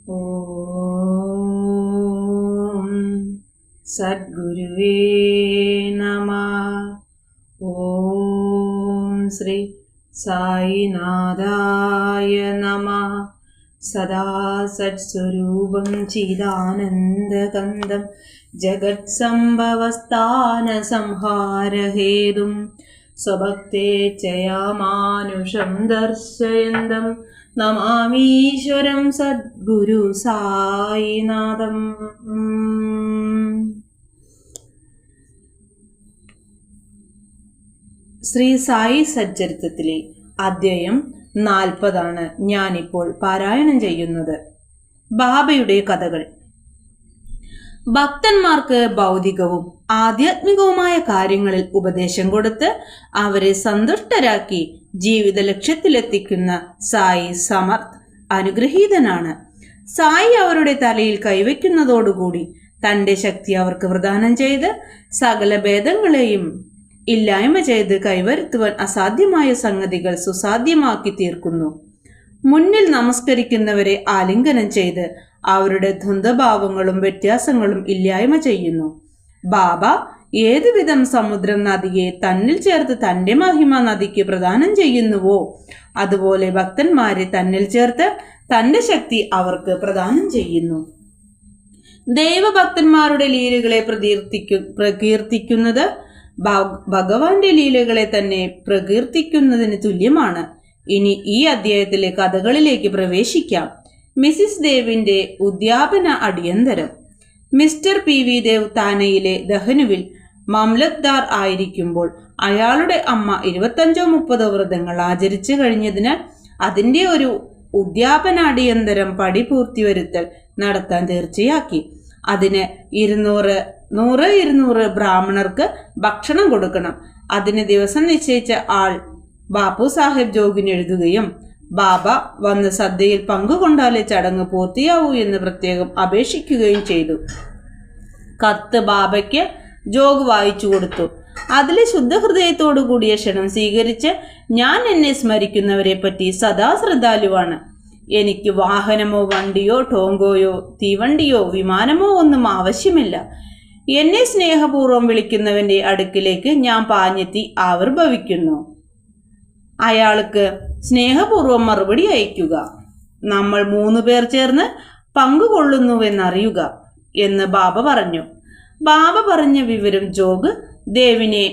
ഓം സദ്ഗുരുവേ നമഃ. ഓം ശ്രീ സായിനാഥായ നമഃ. സദാ സത്സ്വരൂപം ചിദാനന്ദകന്ദം ജഗത്സംഭവസ്ഥാന സംഹാരഹേതും സ്വഭക്തേച്ഛയാമാനുഷം ദർശയന്തം നമാമീശ്വരം സദ്ഗുരു സായിനാഥം. ശ്രീ സായി സച്ചരിത്രത്തിലെ അധ്യായം 40 ഞാനിപ്പോൾ പാരായണം ചെയ്യുന്നത്. ബാബയുടെ കഥകൾ. ഭക്തന്മാർക്ക് ഭൗതികവും ആധ്യാത്മികവുമായ കാര്യങ്ങളിൽ ഉപദേശം കൊടുത്ത് അവരെ സന്തുഷ്ടരാക്കി ജീവിത ലക്ഷ്യത്തിലെത്തിക്കുന്ന സായി സമർത്ഥ് അനുഗ്രഹീതനാണ്. സായി അവരുടെ തലയിൽ കൈവയ്ക്കുന്നതോടുകൂടി തന്റെ ശക്തി അവർക്ക് പ്രദാനം ചെയ്ത് സകല ഭേദങ്ങളെയും ഇല്ലായ്മ ചെയ്ത് കൈവരുത്തുവാൻ അസാധ്യമായ സംഗതികൾ സുസാധ്യമാക്കി തീർക്കുന്നു. മുന്നിൽ നമസ്കരിക്കുന്നവരെ ആലിംഗനം ചെയ്ത് അവരുടെ ദ്വന്ദ്ഭാവങ്ങളും വ്യത്യാസങ്ങളും ഇല്ലായ്മ ചെയ്യുന്നു. ബാബ ഏതുവിധം സമുദ്രം നദിയെ തന്നിൽ ചേർത്ത് തന്റെ മഹിമ നദിക്ക് പ്രദാനം ചെയ്യുന്നുവോ അതുപോലെ ഭക്തന്മാരെ തന്നിൽ ചേർത്ത് തന്റെ ശക്തി അവർക്ക് പ്രദാനം ചെയ്യുന്നു. ദൈവഭക്തന്മാരുടെ ലീലകളെ പ്രകീർത്തിക്കുന്നത് ഭഗവാന്റെ ലീലകളെ തന്നെ പ്രകീർത്തിക്കുന്നതിന് തുല്യമാണ്. ഇനി ഈ അധ്യായത്തിലെ കഥകളിലേക്ക് പ്രവേശിക്കാം. മിസിസ് ദേവിന്റെ ഉദ്യാപന അടിയന്തരം. മിസ്റ്റർ PV ദേവ് താനയിലെ ദഹനുവിൽ മാംലത്ദാർ ആയിരിക്കുമ്പോൾ അയാളുടെ അമ്മ 25-30 വ്രതങ്ങൾ ആചരിച്ചു കഴിഞ്ഞതിനാൽ അതിന്റെ ഒരു ഉദ്യാപന അടിയന്തരം പടി പൂർത്തിവരുത്തൽ നടത്താൻ തീർച്ചയാക്കി. അതിന് 100 ബ്രാഹ്മണർക്ക് ഭക്ഷണം കൊടുക്കണം. അതിന് ദിവസം നിശ്ചയിച്ച ആൾ ബാപ്പു സാഹേബ് ജോഗിന് എഴുതുകയും ബാബ വന്ന് സദ്യയിൽ പങ്കുകൊണ്ടാലേ ചടങ്ങ് പൂർത്തിയാവൂ എന്ന് പ്രത്യേകം അപേക്ഷിക്കുകയും ചെയ്തു. കത്ത് ബാബയ്ക്ക് ജോഗ് വായിച്ചു കൊടുത്തു. അതിലെ ശുദ്ധഹൃദയത്തോടു കൂടിയ ക്ഷണം സ്വീകരിച്ച് ഞാൻ എന്നെ സ്മരിക്കുന്നവരെ പറ്റി സദാ ശ്രദ്ധാലുവാണ്. എനിക്ക് വാഹനമോ വണ്ടിയോ ടോങ്കോയോ തീവണ്ടിയോ വിമാനമോ ഒന്നും ആവശ്യമില്ല. എന്നെ സ്നേഹപൂർവ്വം വിളിക്കുന്നവന്റെ അടുക്കിലേക്ക് ഞാൻ പാഞ്ഞെത്തി ആവിർഭവിക്കുന്നു. അയാൾക്ക് സ്നേഹപൂർവ്വം മറുപടി അയക്കുക. നമ്മൾ 3 പേർ ചേർന്ന് പങ്കുകൊള്ളുന്നുവെന്നറിയുക എന്ന് ബാബ പറഞ്ഞു. ബാബ പറഞ്ഞ വിവരം ജോഗ് ദേവിനെ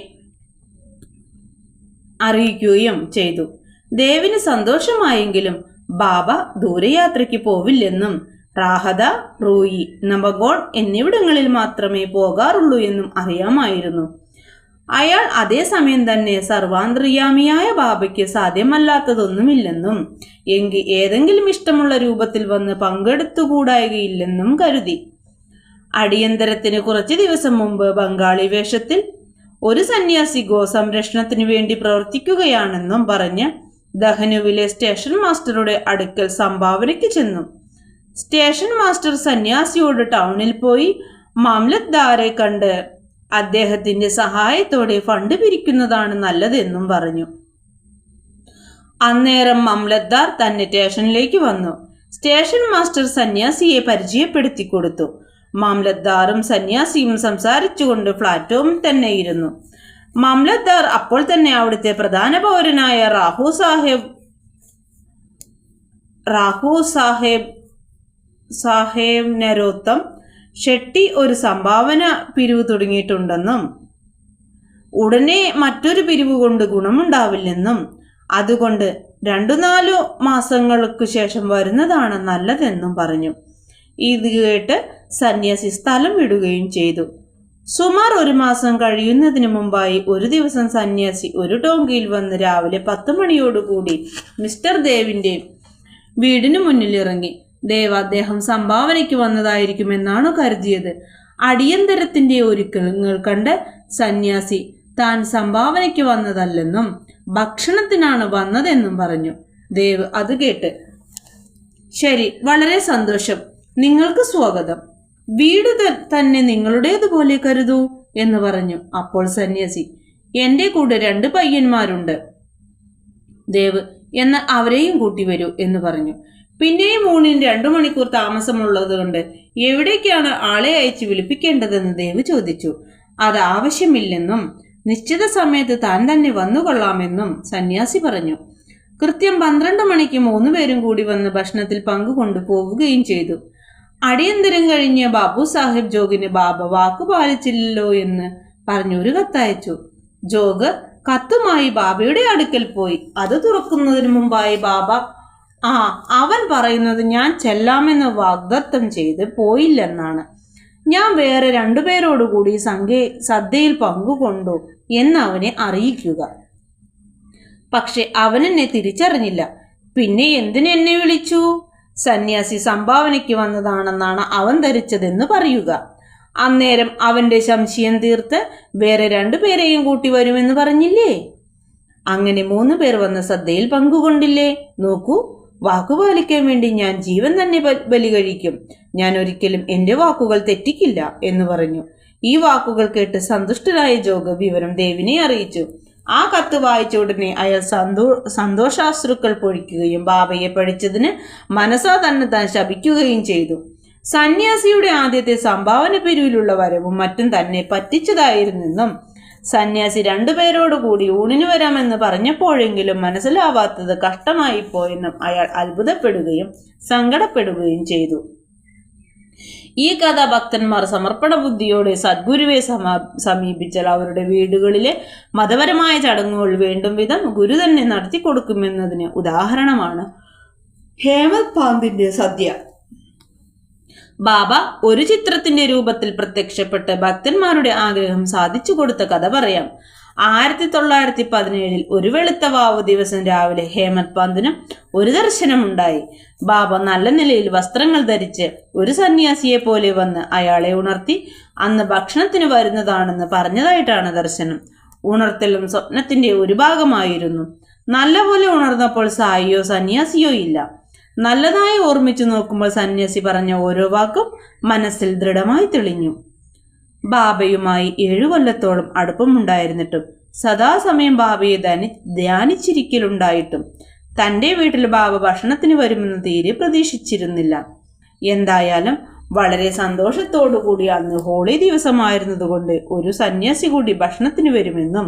അറിയിക്കുകയും ചെയ്തു. ദേവിന് സന്തോഷമായെങ്കിലും ബാബ ദൂരയാത്രയ്ക്ക് പോവില്ലെന്നും റാഹത, റൂയി, നബഗോൺ എന്നിവിടങ്ങളിൽ മാത്രമേ പോകാറുള്ളൂ എന്നും അറിയാമായിരുന്നു. അയാൾ അതേസമയം തന്നെ സർവാന്തർയാമിയായ ബാബയ്ക്ക് സാധ്യമല്ലാത്തതൊന്നുമില്ലെന്നും എങ്കിൽ ഏതെങ്കിലും ഇഷ്ടമുള്ള രൂപത്തിൽ വന്ന് പങ്കെടുത്തുകൂടായികയില്ലെന്നും കരുതി. അടിയന്തരത്തിന് കുറച്ചു ദിവസം മുമ്പ് ബംഗാളി വേഷത്തിൽ ഒരു സന്യാസി ഗോസംരക്ഷണത്തിനു വേണ്ടി പ്രവർത്തിക്കുകയാണെന്നും പറഞ്ഞ് ദഹനുവിലെ സ്റ്റേഷൻ മാസ്റ്ററുടെ അടുക്കൽ സംഭാവനയ്ക്ക് ചെന്നു. സ്റ്റേഷൻ മാസ്റ്റർ സന്യാസിയോട് ടൗണിൽ പോയി മാംലത്ദാരെ കണ്ട് അദ്ദേഹത്തിന്റെ സഹായത്തോടെ ഫണ്ട് പിരിക്കുന്നതാണ് നല്ലതെന്നും പറഞ്ഞു. അന്നേരം മാംലത്ദാർ തന്നെ സ്റ്റേഷനിലേക്ക് വന്നു. സ്റ്റേഷൻ മാസ്റ്റർ സന്യാസിയെ പരിചയപ്പെടുത്തി കൊടുത്തു. മാംലത്ദാറും സന്യാസിയും സംസാരിച്ചുകൊണ്ട് പ്ലാറ്റ്ഫോമിൽ തന്നെ ഇരുന്നു. മാംലത്ദാർ അപ്പോൾ തന്നെ അവിടുത്തെ പ്രധാന പൗരനായ റാഹു സാഹേബ് നരോത്തം ഷെട്ടി ഒരു സംഭാവന പിരിവ് തുടങ്ങിയിട്ടുണ്ടെന്നും ഉടനെ മറ്റൊരു പിരിവ് കൊണ്ട് ഗുണമുണ്ടാവില്ലെന്നും അതുകൊണ്ട് 2-4 മാസങ്ങൾക്ക് ശേഷം വരുന്നതാണ് നല്ലതെന്നും പറഞ്ഞു. ഇത് കേട്ട് സന്യാസി സ്ഥലം വിടുകയും ചെയ്തു. സുമാർ 1 മാസം കഴിയുന്നതിന് മുമ്പായി ഒരു ദിവസം സന്യാസി ഒരു ടോങ്കിയിൽ വന്ന് രാവിലെ 10 മണിയോടുകൂടി മിസ്റ്റർ ദേവിന്റെ വീടിന് മുന്നിൽ ഇറങ്ങി. ദേവ് അദ്ദേഹം സംഭാവനയ്ക്ക് വന്നതായിരിക്കുമെന്നാണ് കരുതിയത്. അടിയന്തരത്തിന്റെ ഒരുക്കങ്ങൾ കണ്ട് സന്യാസി താൻ സംഭാവനയ്ക്ക് വന്നതല്ലെന്നും ഭക്ഷണത്തിനാണ് വന്നതെന്നും പറഞ്ഞു. ദേവ് അത് കേട്ട് ശരി, വളരെ സന്തോഷം, നിങ്ങൾക്ക് സ്വാഗതം, വീട് തന്നെ നിങ്ങളുടേതുപോലെ കരുതൂ എന്ന് പറഞ്ഞു. അപ്പോൾ സന്യാസി, എന്റെ കൂടെ 2 പയ്യന്മാരുണ്ട്. ദേവ്, എന്നാൽ അവരെയും കൂട്ടി വരൂ എന്ന് പറഞ്ഞു. പിന്നെയും ഊണിന് 2 മണിക്കൂർ താമസമുള്ളത് കൊണ്ട് എവിടേക്കാണ് ആളെ അയച്ച് വിളിപ്പിക്കേണ്ടതെന്ന് ദേവ് ചോദിച്ചു. അത് ആവശ്യമില്ലെന്നും നിശ്ചിത സമയത്ത് താൻ തന്നെ വന്നുകൊള്ളാമെന്നും സന്യാസി പറഞ്ഞു. കൃത്യം 12 മണിക്ക് 3 പേരും കൂടി വന്ന് ഭക്ഷണത്തിൽ പങ്കുകൊണ്ടു പോവുകയും ചെയ്തു. അടിയന്തരം കഴിഞ്ഞ ബാബു സാഹിബ് ജോഗിന് ബാബ വാക്കു പാലിച്ചില്ലല്ലോ എന്ന് പറഞ്ഞൊരു കത്തയച്ചു. ജോഗ് കത്തുമായി ബാബയുടെ അടുക്കൽ പോയി. അത് തുറക്കുന്നതിന് മുമ്പായി ബാബ അവൻ പറയുന്നത് ഞാൻ ചെല്ലാമെന്ന് വാഗ്ദത്തം ചെയ്ത് പോയില്ലെന്നാണ്. ഞാൻ വേറെ 2 പേരോടുകൂടി സദ്യയിൽ പങ്കുകൊണ്ടു എന്ന് അവനെ അറിയിക്കുക. പക്ഷെ അവനെന്നെ തിരിച്ചറിഞ്ഞില്ല. പിന്നെ എന്തിനെന്നെ വിളിച്ചു? സന്യാസി സംഭാവനയ്ക്ക് വന്നതാണെന്നാണ് അവൻ ധരിച്ചതെന്ന് പറയുക. അന്നേരം അവന്റെ സംശയം തീർത്ത് വേറെ 2 പേരെയും കൂട്ടി വരുമെന്ന് പറഞ്ഞില്ലേ? അങ്ങനെ 3 പേർ വന്ന് സദ്യയിൽ പങ്കുകൊണ്ടില്ലേ? നോക്കൂ, വാക്കുപാലിക്കാൻ വേണ്ടി ഞാൻ ജീവൻ തന്നെ ബലി കഴിക്കും. ഞാൻ ഒരിക്കലും എന്റെ വാക്കുകൾ തെറ്റിക്കില്ല എന്ന് പറഞ്ഞു. ഈ വാക്കുകൾ കേട്ട് സന്തുഷ്ടനായ ജോഗ് വിവരം ദേവിനെ അറിയിച്ചു. ആ കത്ത് വായിച്ച ഉടനെ അയാൾ സന്തോഷാശ്രുക്കൾ പൊഴിക്കുകയും ബാബയെ പഠിച്ചതിന് മനസ്സാ തന്നെ താൻ ശപിക്കുകയും ചെയ്തു. സന്യാസിയുടെ ആദ്യത്തെ സംഭാവന പിരിവിലുള്ള വരവും മറ്റും തന്നെ പറ്റിച്ചതായിരുന്നെന്നും സന്യാസി 2 പേരോടുകൂടി ഊണിന് വരാമെന്ന് പറഞ്ഞപ്പോഴെങ്കിലും മനസ്സിലാവാത്തത് കഷ്ടമായിപ്പോയെന്നും അയാൾ അത്ഭുതപ്പെടുകയും സങ്കടപ്പെടുകയും ചെയ്തു. ഈ കഥ ഭക്തന്മാർ സമർപ്പണ ബുദ്ധിയോടെ സദ്ഗുരുവെ സമീപിച്ചാൽ അവരുടെ വീടുകളിലെ മതപരമായ ചടങ്ങുകൾ വേണ്ടും വിധം ഗുരു തന്നെ നടത്തി കൊടുക്കുമെന്നതിന് ഉദാഹരണമാണ് ഹേമത് പാന്തിന്റെ സദ്യ. ബാബ ഒരു ചിത്രത്തിന്റെ രൂപത്തിൽ പ്രത്യക്ഷപ്പെട്ട് ഭക്തന്മാരുടെ ആഗ്രഹം സാധിച്ചു കൊടുത്ത കഥ പറയാം. 1917 ഒരു വെളുത്ത വാവ് ദിവസം രാവിലെ ഹേമത് പന്തിനും ഒരു ദർശനമുണ്ടായി. ബാബ നല്ല നിലയിൽ വസ്ത്രങ്ങൾ ധരിച്ച് ഒരു സന്യാസിയെ പോലെ വന്ന് അയാളെ ഉണർത്തി അന്ന് ഭക്ഷണത്തിന് വരുന്നതാണെന്ന് പറഞ്ഞതായിട്ടാണ് ദർശനം. ഉണർത്തലും സ്വപ്നത്തിന്റെ ഒരു ഭാഗമായിരുന്നു. നല്ലപോലെ ഉണർന്നപ്പോൾ സായിയോ സന്യാസിയോ ഇല്ല. നല്ലതായി ഓർമ്മിച്ചു നോക്കുമ്പോൾ സന്യാസി പറഞ്ഞ ഓരോ വാക്കും മനസ്സിൽ ദൃഢമായി തെളിഞ്ഞു. ബാബയുമായി 7 കൊല്ലത്തോളം അടുപ്പമുണ്ടായിരുന്നിട്ടും സദാസമയം ബാബയെ ധ്യാനിച്ചിരിക്കലുണ്ടായിട്ടും തൻ്റെ വീട്ടിൽ ബാബ ഭക്ഷണത്തിന് വരുമെന്ന് തീരെ പ്രതീക്ഷിച്ചിരുന്നില്ല. എന്തായാലും വളരെ സന്തോഷത്തോടുകൂടി അന്ന് ഹോളി ദിവസമായിരുന്നതുകൊണ്ട് ഒരു സന്യാസി കൂടി ഭക്ഷണത്തിന് വരുമെന്നും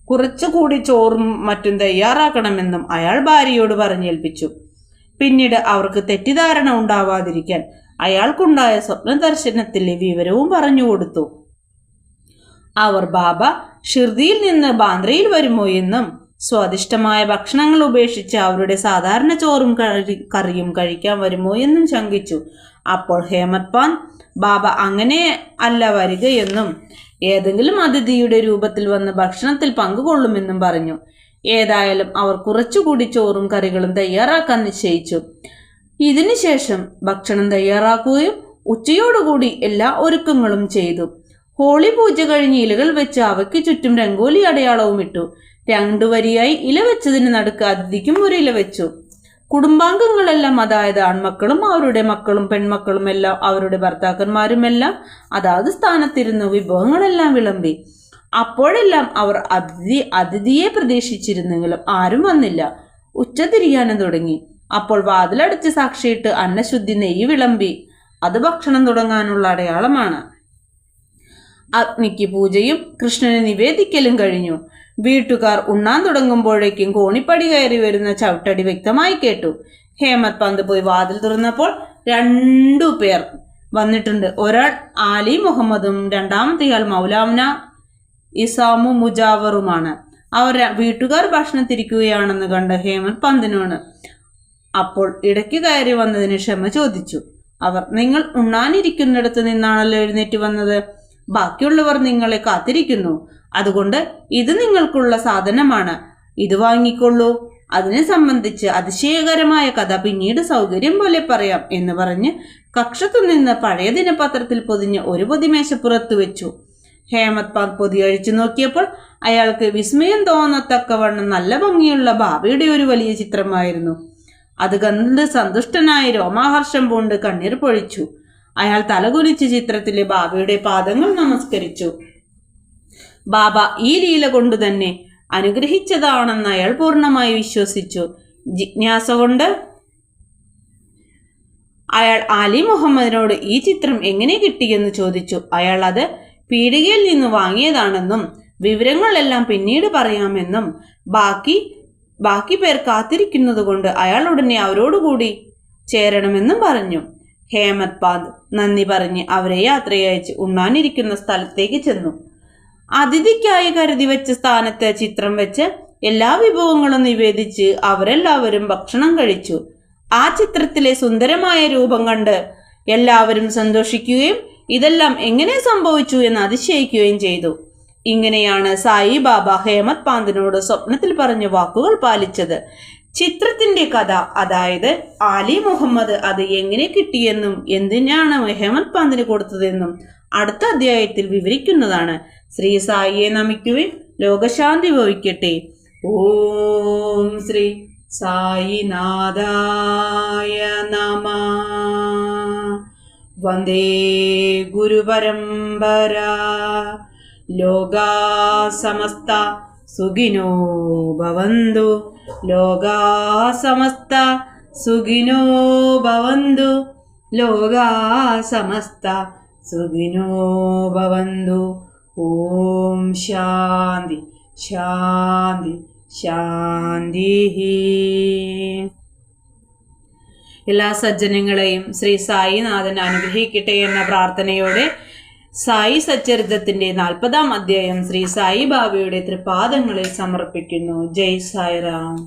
കുറച്ചുകൂടി ചോറും മറ്റും തയ്യാറാക്കണമെന്നും അയാൾ ഭാര്യയോട് പറഞ്ഞേൽപ്പിച്ചു. പിന്നീട് അവർക്ക് തെറ്റിദ്ധാരണ ഉണ്ടാവാതിരിക്കാൻ അയാൾക്കുണ്ടായ സ്വപ്ന ദർശനത്തിലെ വിവരവും പറഞ്ഞുകൊടുത്തു. അവർ ബാബ ഷിർദിയിൽ നിന്ന് ബാന്ദ്രയിൽ വരുമോ എന്നും സ്വാദിഷ്ടമായ ഭക്ഷണങ്ങൾ ഉപേക്ഷിച്ച് അവരുടെ സാധാരണ ചോറും കറിയും കഴിക്കാൻ വരുമോ എന്നും ശങ്കിച്ചു. അപ്പോൾ ഹേമത് പാൻ ബാബ അങ്ങനെ അല്ല വരികയെന്നും ഏതെങ്കിലും അതിഥിയുടെ രൂപത്തിൽ വന്ന് ഭക്ഷണത്തിൽ പങ്കുകൊള്ളുമെന്നും പറഞ്ഞു. ഏതായാലും അവർ കുറച്ചുകൂടി ചോറും കറികളും തയ്യാറാക്കാൻ നിശ്ചയിച്ചു. ഇതിനുശേഷം ഭക്ഷണം തയ്യാറാക്കുകയും ഉച്ചയോടുകൂടി എല്ലാ ഒരുക്കങ്ങളും ചെയ്തു. ഹോളി പൂജ കഴിഞ്ഞ് ഇലകൾ വെച്ച് അവയ്ക്ക് ചുറ്റും രംഗോലി അടയാളവും ഇട്ടു. 2 വരിയായി ഇല വെച്ചതിന് നടുക്ക് അതിഥിക്കും ഒരു ഇല വെച്ചു. കുടുംബാംഗങ്ങളെല്ലാം, അതായത് ആൺമക്കളും അവരുടെ മക്കളും പെൺമക്കളും എല്ലാം അവരുടെ ഭർത്താക്കന്മാരുമെല്ലാം അതാത് സ്ഥാനത്തിരുന്നു വിഭവങ്ങളെല്ലാം വിളമ്പി. അപ്പോഴെല്ലാം അവർ അതിഥിയെ പ്രതീക്ഷിച്ചിരുന്നെങ്കിലും ആരും വന്നില്ല. ഉച്ച തിരിയാനും തുടങ്ങി. അപ്പോൾ വാതിലടച്ച് സാക്ഷിയിട്ട് അന്നശുദ്ധി നെയ്യ് വിളമ്പി. അത് ഭക്ഷണം തുടങ്ങാനുള്ള അടയാളമാണ്. അഗ്നിക്ക് പൂജയും കൃഷ്ണന് നിവേദിക്കലും കഴിഞ്ഞു. വീട്ടുകാർ ഉണ്ണാൻ തുടങ്ങുമ്പോഴേക്കും കോണിപ്പടി കയറി വരുന്ന ചവിട്ടടി വ്യക്തമായി കേട്ടു. ഹേമത് പന്ത് പോയി വാതിൽ തുറന്നപ്പോൾ 2 പേർ വന്നിട്ടുണ്ട്. ഒരാൾ ആലി മുഹമ്മദും രണ്ടാമത്തെയാൾ മൗലാന ഇസാമു മുജാവറുമാണ്. അവർ വീട്ടുകാർ ഭക്ഷണത്തിരിക്കുകയാണെന്ന് കണ്ട ഹേമത് പന്തിനോട് അപ്പോൾ ഇടയ്ക്ക് കയറി വന്നതിന് ക്ഷമ ചോദിച്ചു. അവർ, നിങ്ങൾ ഉണ്ണാനിരിക്കുന്നിടത്ത് നിന്നാണല്ലോ എഴുന്നേറ്റ് വന്നത്. ബാക്കിയുള്ളവർ നിങ്ങളെ കാത്തിരിക്കുന്നു. അതുകൊണ്ട് ഇത് നിങ്ങൾക്കുള്ള സാധനമാണ്. ഇത് വാങ്ങിക്കൊള്ളൂ. അതിനെ സംബന്ധിച്ച് അതിശയകരമായ കഥ പിന്നീട് സൗകര്യം പോലെ പറയാം എന്ന് പറഞ്ഞ് കക്ഷത്തു നിന്ന് പഴയ ദിനപത്രത്തിൽ പൊതിഞ്ഞ ഒരു പൊതിമേശപ്പുറത്ത് വെച്ചു. ഹേമത് പാൻ പൊതി അഴിച്ചു നോക്കിയപ്പോൾ അയാൾക്ക് വിസ്മയം തോന്നത്തക്കവണ്ണം നല്ല ഭംഗിയുള്ള ബാബയുടെ ഒരു വലിയ ചിത്രമായിരുന്നു. അത് കണ്ട് സന്തുഷ്ടനായ രോമാഹർഷം പൂണ്ട് കണ്ണീർ പൊഴിച്ചു. അയാൾ തലകുനിച്ച് ചിത്രത്തിലെ ബാബയുടെ പാദങ്ങൾ നമസ്കരിച്ചു. ബാബ ഈ ലീല കൊണ്ടു തന്നെ അനുഗ്രഹിച്ചതാണെന്ന് അയാൾ പൂർണ്ണമായി വിശ്വസിച്ചു. ജിജ്ഞാസ കൊണ്ട് അയാൾ ആലി മുഹമ്മദിനോട് ഈ ചിത്രം എങ്ങനെ കിട്ടിയെന്ന് ചോദിച്ചു. അയാൾ അത് പീടികയിൽ നിന്ന് വാങ്ങിയതാണെന്നും വിവരങ്ങളെല്ലാം പിന്നീട് പറയാമെന്നും ബാക്കി പേർ കാത്തിരിക്കുന്നത് കൊണ്ട് അയാൾ ഉടനെ അവരോടുകൂടി ചേരണമെന്നും പറഞ്ഞു. ഹേമത് പാന്ത് നന്ദി പറഞ്ഞ് അവരെ യാത്രയയച്ച് ഉണ്ണാനിരിക്കുന്ന സ്ഥലത്തേക്ക് ചെന്നു. അതിഥിക്കായി കരുതി വെച്ച സ്ഥാനത്ത് ചിത്രം വെച്ച് എല്ലാ വിഭവങ്ങളും നിവേദിച്ച് അവരെല്ലാവരും ഭക്ഷണം കഴിച്ചു. ആ ചിത്രത്തിലെ സുന്ദരമായ രൂപം കണ്ട് എല്ലാവരും സന്തോഷിക്കുകയും ഇതെല്ലാം എങ്ങനെ സംഭവിച്ചു എന്ന് അതിശയിക്കുകയും ചെയ്തു. ഇങ്ങനെയാണ് സായിബാബ ഹേമത് പാന്തിനോട് സ്വപ്നത്തിൽ പറഞ്ഞ വാക്കുകൾ പാലിച്ചത്. ചിത്രത്തിന്റെ കഥ, അതായത് ആലി മുഹമ്മദ് അത് എങ്ങനെ കിട്ടിയെന്നും എന്തിനാണ് ഹേമത് പാന്തിന് കൊടുത്തതെന്നും അടുത്ത അധ്യായത്തിൽ വിവരിക്കുന്നതാണ്. ശ്രീ സായിയെ നമിക്കുവിൻ. ലോകശാന്തി ഭവിക്കട്ടെ. ഓം ശ്രീ സായിനാഥായ നമഃ. വന്ദേ ഗുരുപരമ്പര. ലോകാ സമസ്ത സുഖിനോ ഭവന്തു. ലോകാ സമസ്ത സുഖിനോ ഭവന്തു. ലോകാ സമസ്ത സുഖിനോ ഭവന്തു. ഓം ശാന്തി ശാന്തി ശാന്തി. എല്ലാ സജ്ജനങ്ങളെയും ശ്രീ സായിനാഥൻ അനുഗ്രഹിക്കട്ടെ എന്ന പ്രാർത്ഥനയോടെ സായി സച്ചരിതത്തിന്റെ 40-ാം അധ്യായം ശ്രീ സായിബാബയുടെ തൃപാദങ്ങളിൽ സമർപ്പിക്കുന്നു. ജയ് സായിറാം.